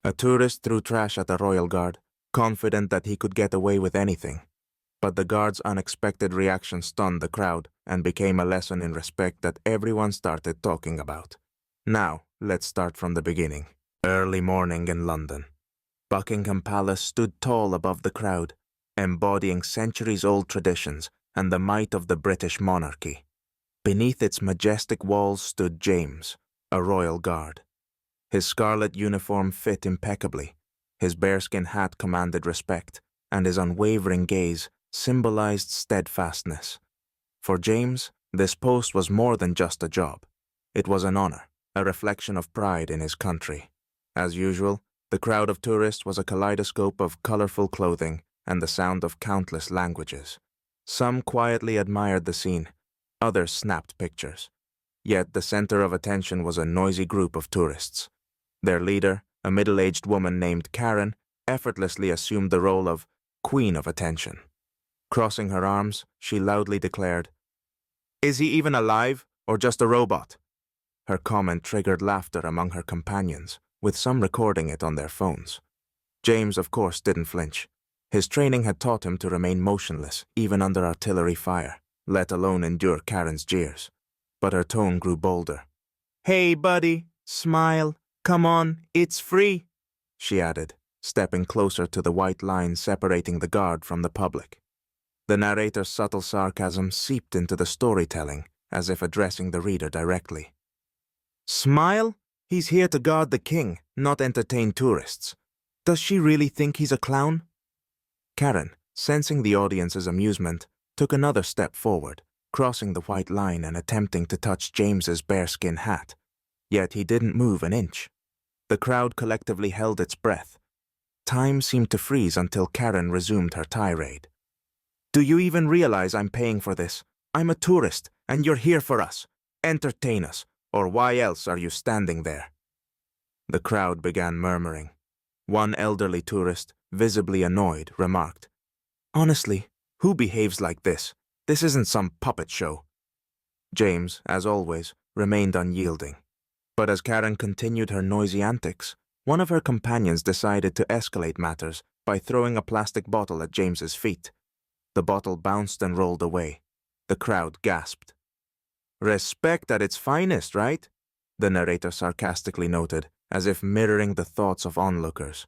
A tourist threw trash at the royal guard, confident that he could get away with anything. But the guard's unexpected reaction stunned the crowd and became a lesson in respect that everyone started talking about. Now, let's start from the beginning. Early morning in London. Buckingham Palace stood tall above the crowd, embodying centuries-old traditions and the might of the British monarchy. Beneath its majestic walls stood James, a royal guard. His scarlet uniform fit impeccably, his bearskin hat commanded respect, and his unwavering gaze symbolized steadfastness. For James, this post was more than just a job. It was an honor, a reflection of pride in his country. As usual, the crowd of tourists was a kaleidoscope of colorful clothing and the sound of countless languages. Some quietly admired the scene, others snapped pictures. Yet the center of attention was a noisy group of tourists. Their leader, a middle-aged woman named Karen, effortlessly assumed the role of queen of attention. Crossing her arms, she loudly declared, "Is he even alive, or just a robot?" Her comment triggered laughter among her companions, with some recording it on their phones. James, of course, didn't flinch. His training had taught him to remain motionless, even under artillery fire, let alone endure Karen's jeers. But her tone grew bolder. "Hey, buddy, smile. Come on, it's free," she added, stepping closer to the white line separating the guard from the public. The narrator's subtle sarcasm seeped into the storytelling, as if addressing the reader directly. "Smile? He's here to guard the king, not entertain tourists. Does she really think he's a clown?" Karen, sensing the audience's amusement, took another step forward, crossing the white line and attempting to touch James's bearskin hat. Yet he didn't move an inch. The crowd collectively held its breath. Time seemed to freeze until Karen resumed her tirade. "Do you even realize I'm paying for this? I'm a tourist, and you're here for us. Entertain us, or why else are you standing there?" The crowd began murmuring. One elderly tourist, visibly annoyed, remarked, "Honestly, who behaves like this? This isn't some puppet show." James, as always, remained unyielding. But as Karen continued her noisy antics, one of her companions decided to escalate matters by throwing a plastic bottle at James's feet. The bottle bounced and rolled away. The crowd gasped. "Respect at its finest, right?" the narrator sarcastically noted, as if mirroring the thoughts of onlookers.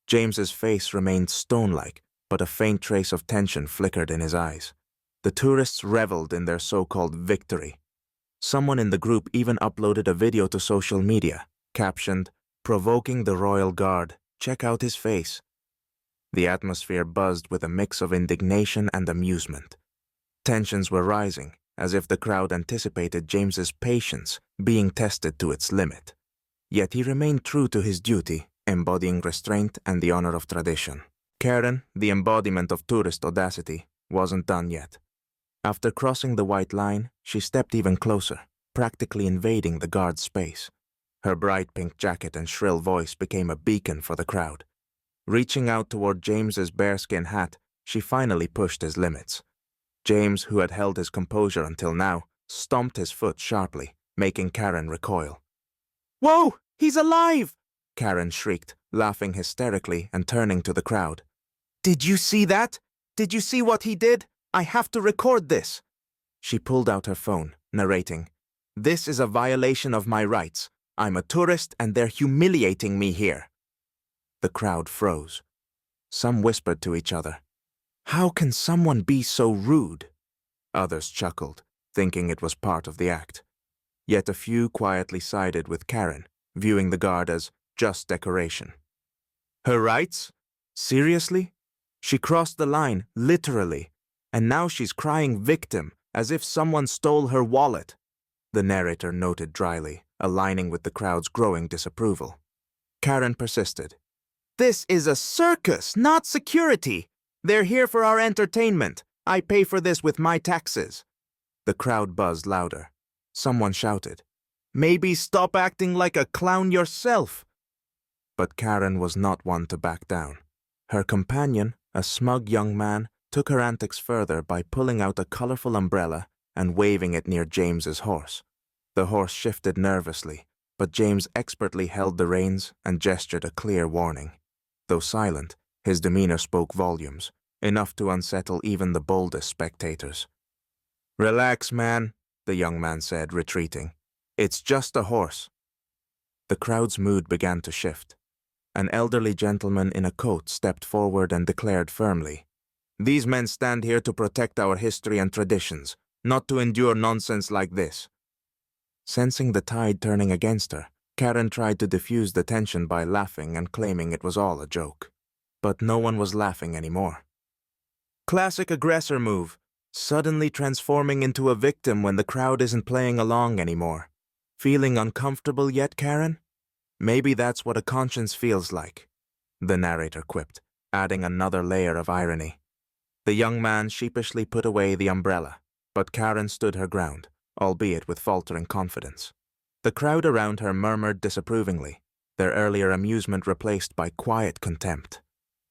James's face remained stone-like, but a faint trace of tension flickered in his eyes. The tourists reveled in their so-called victory. Someone in the group even uploaded a video to social media, captioned, "Provoking the Royal Guard. Check out his face." The atmosphere buzzed with a mix of indignation and amusement. Tensions were rising, as if the crowd anticipated James's patience being tested to its limit. Yet he remained true to his duty, embodying restraint and the honor of tradition. Karen, the embodiment of tourist audacity, wasn't done yet. After crossing the white line, she stepped even closer, practically invading the guard's space. Her bright pink jacket and shrill voice became a beacon for the crowd. Reaching out toward James's bearskin hat, she finally pushed his limits. James, who had held his composure until now, stomped his foot sharply, making Karen recoil. "Whoa! He's alive!" Karen shrieked, laughing hysterically and turning to the crowd. "Did you see that? Did you see what he did? I have to record this." She pulled out her phone, narrating, "This is a violation of my rights. I'm a tourist and they're humiliating me here." The crowd froze. Some whispered to each other, "How can someone be so rude?" Others chuckled, thinking it was part of the act. Yet a few quietly sided with Karen, viewing the guard as just decoration. Her rights? Seriously? She crossed the line, literally, and now she's crying victim, as if someone stole her wallet, the narrator noted dryly, aligning with the crowd's growing disapproval. Karen persisted. "This is a circus, not security. They're here for our entertainment. I pay for this with my taxes." The crowd buzzed louder. Someone shouted, "Maybe stop acting like a clown yourself." But Karen was not one to back down. Her companion, a smug young man, took her antics further by pulling out a colorful umbrella and waving it near James's horse. The horse shifted nervously, but James expertly held the reins and gestured a clear warning. Though silent, his demeanor spoke volumes, enough to unsettle even the boldest spectators. "Relax, man," the young man said, retreating. "It's just a horse." The crowd's mood began to shift. An elderly gentleman in a coat stepped forward and declared firmly, "These men stand here to protect our history and traditions, not to endure nonsense like this." Sensing the tide turning against her, Karen tried to diffuse the tension by laughing and claiming it was all a joke. But no one was laughing anymore. Classic aggressor move, suddenly transforming into a victim when the crowd isn't playing along anymore. Feeling uncomfortable yet, Karen? Maybe that's what a conscience feels like, the narrator quipped, adding another layer of irony. The young man sheepishly put away the umbrella, but Karen stood her ground, albeit with faltering confidence. The crowd around her murmured disapprovingly, their earlier amusement replaced by quiet contempt.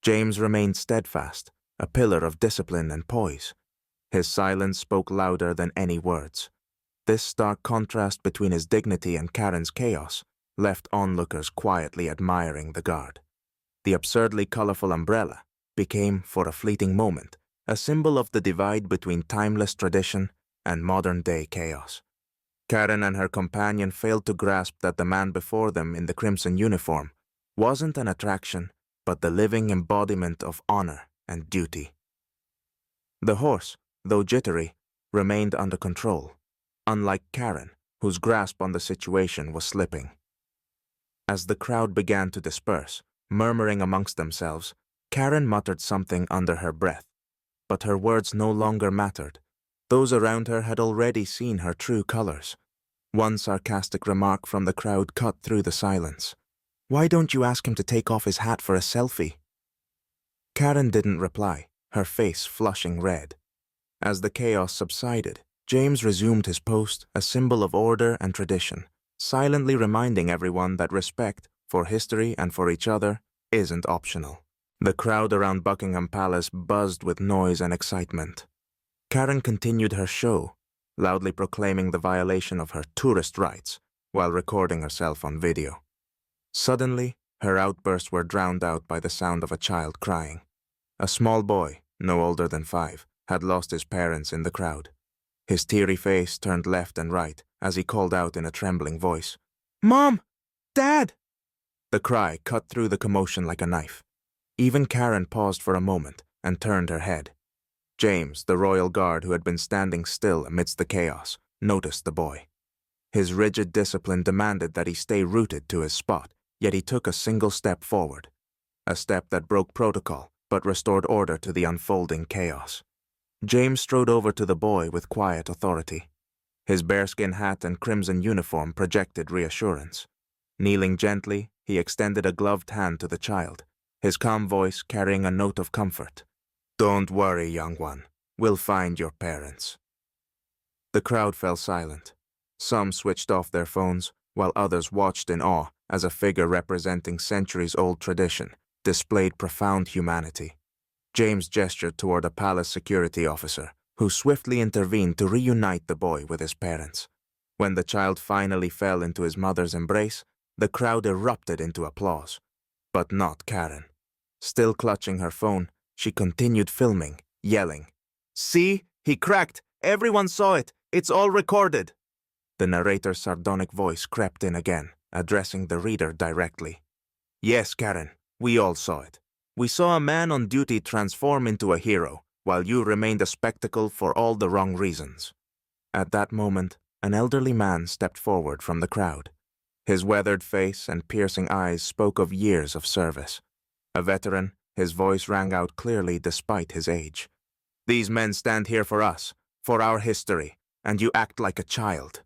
James remained steadfast, a pillar of discipline and poise. His silence spoke louder than any words. This stark contrast between his dignity and Karen's chaos left onlookers quietly admiring the guard. The absurdly colorful umbrella became, for a fleeting moment, a symbol of the divide between timeless tradition and modern-day chaos. Karen and her companion failed to grasp that the man before them in the crimson uniform wasn't an attraction, but the living embodiment of honor and duty. The horse, though jittery, remained under control, unlike Karen, whose grasp on the situation was slipping. As the crowd began to disperse, murmuring amongst themselves, Karen muttered something under her breath, but her words no longer mattered. Those around her had already seen her true colors. One sarcastic remark from the crowd cut through the silence. "Why don't you ask him to take off his hat for a selfie?" Karen didn't reply, her face flushing red. As the chaos subsided, James resumed his post, a symbol of order and tradition, silently reminding everyone that respect, for history and for each other, isn't optional. The crowd around Buckingham Palace buzzed with noise and excitement. Karen continued her show, loudly proclaiming the violation of her tourist rights while recording herself on video. Suddenly, her outbursts were drowned out by the sound of a child crying. A small boy, no older than 5, had lost his parents in the crowd. His teary face turned left and right as he called out in a trembling voice, "Mom! Dad!" The cry cut through the commotion like a knife. Even Karen paused for a moment and turned her head. James, the royal guard who had been standing still amidst the chaos, noticed the boy. His rigid discipline demanded that he stay rooted to his spot, yet he took a single step forward. A step that broke protocol, but restored order to the unfolding chaos. James strode over to the boy with quiet authority. His bearskin hat and crimson uniform projected reassurance. Kneeling gently, he extended a gloved hand to the child, his calm voice carrying a note of comfort. "Don't worry, young one. We'll find your parents." The crowd fell silent. Some switched off their phones, while others watched in awe as a figure representing centuries-old tradition displayed profound humanity. James gestured toward a palace security officer, who swiftly intervened to reunite the boy with his parents. When the child finally fell into his mother's embrace, the crowd erupted into applause. But not Karen. Still clutching her phone, she continued filming, yelling, "See? He cracked! Everyone saw it! It's all recorded!" The narrator's sardonic voice crept in again, addressing the reader directly. "Yes, Karen, we all saw it. We saw a man on duty transform into a hero, while you remained a spectacle for all the wrong reasons." At that moment, an elderly man stepped forward from the crowd. His weathered face and piercing eyes spoke of years of service. A veteran, his voice rang out clearly despite his age. "These men stand here for us, for our history, and you act like a child."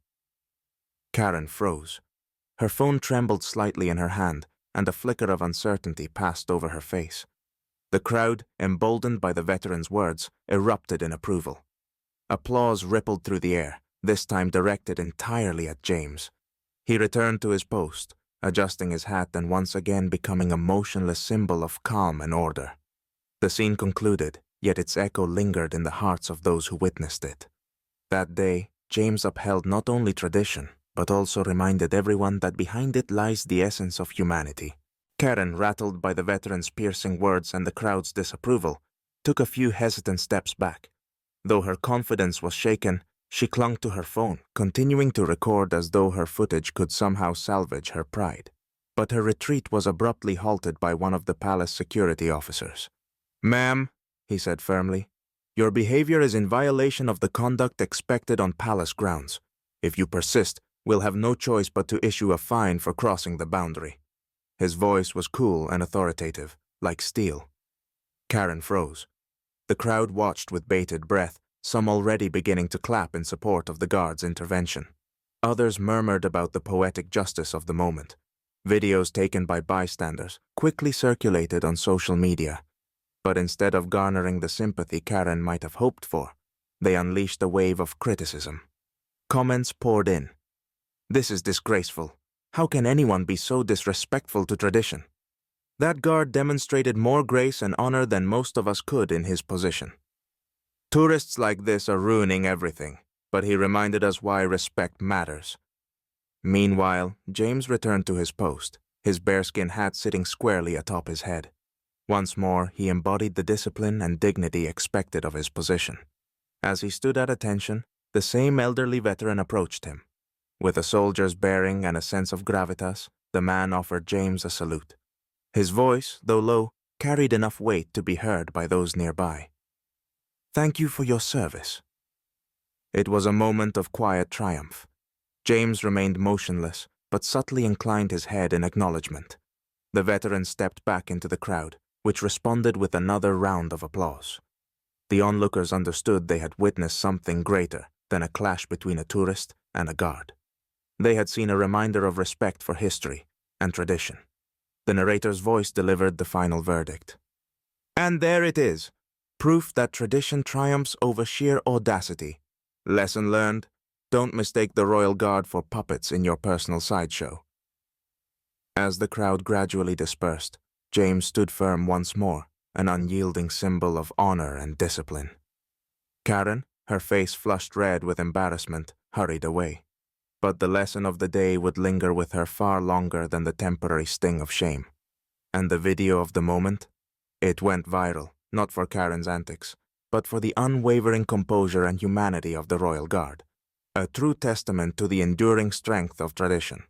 Karen froze. Her phone trembled slightly in her hand, and a flicker of uncertainty passed over her face. The crowd, emboldened by the veteran's words, erupted in approval. Applause rippled through the air, this time directed entirely at James. He returned to his post, adjusting his hat and once again becoming a motionless symbol of calm and order. The scene concluded, yet its echo lingered in the hearts of those who witnessed it. That day, James upheld not only tradition, but also reminded everyone that behind it lies the essence of humanity. Karen, rattled by the veteran's piercing words and the crowd's disapproval, took a few hesitant steps back. Though her confidence was shaken, she clung to her phone, continuing to record as though her footage could somehow salvage her pride. But her retreat was abruptly halted by one of the palace security officers. "Ma'am," he said firmly, "your behavior is in violation of the conduct expected on palace grounds. If you persist, we'll have no choice but to issue a fine for crossing the boundary." His voice was cool and authoritative, like steel. Karen froze. The crowd watched with bated breath, some already beginning to clap in support of the guard's intervention. Others murmured about the poetic justice of the moment. Videos taken by bystanders quickly circulated on social media, but instead of garnering the sympathy Karen might have hoped for, they unleashed a wave of criticism. Comments poured in. "This is disgraceful. How can anyone be so disrespectful to tradition? That guard demonstrated more grace and honor than most of us could in his position. Tourists like this are ruining everything, but he reminded us why respect matters." Meanwhile, James returned to his post, his bearskin hat sitting squarely atop his head. Once more, he embodied the discipline and dignity expected of his position. As he stood at attention, the same elderly veteran approached him. With a soldier's bearing and a sense of gravitas, the man offered James a salute. His voice, though low, carried enough weight to be heard by those nearby. "Thank you for your service." It was a moment of quiet triumph. James remained motionless, but subtly inclined his head in acknowledgement. The veteran stepped back into the crowd, which responded with another round of applause. The onlookers understood they had witnessed something greater than a clash between a tourist and a guard. They had seen a reminder of respect for history and tradition. The narrator's voice delivered the final verdict. "And there it is, proof that tradition triumphs over sheer audacity. Lesson learned: don't mistake the Royal Guard for puppets in your personal sideshow." As the crowd gradually dispersed, James stood firm once more, an unyielding symbol of honor and discipline. Karen, her face flushed red with embarrassment, hurried away. But the lesson of the day would linger with her far longer than the temporary sting of shame. And the video of the moment? It went viral, not for Karen's antics, but for the unwavering composure and humanity of the Royal Guard, a true testament to the enduring strength of tradition.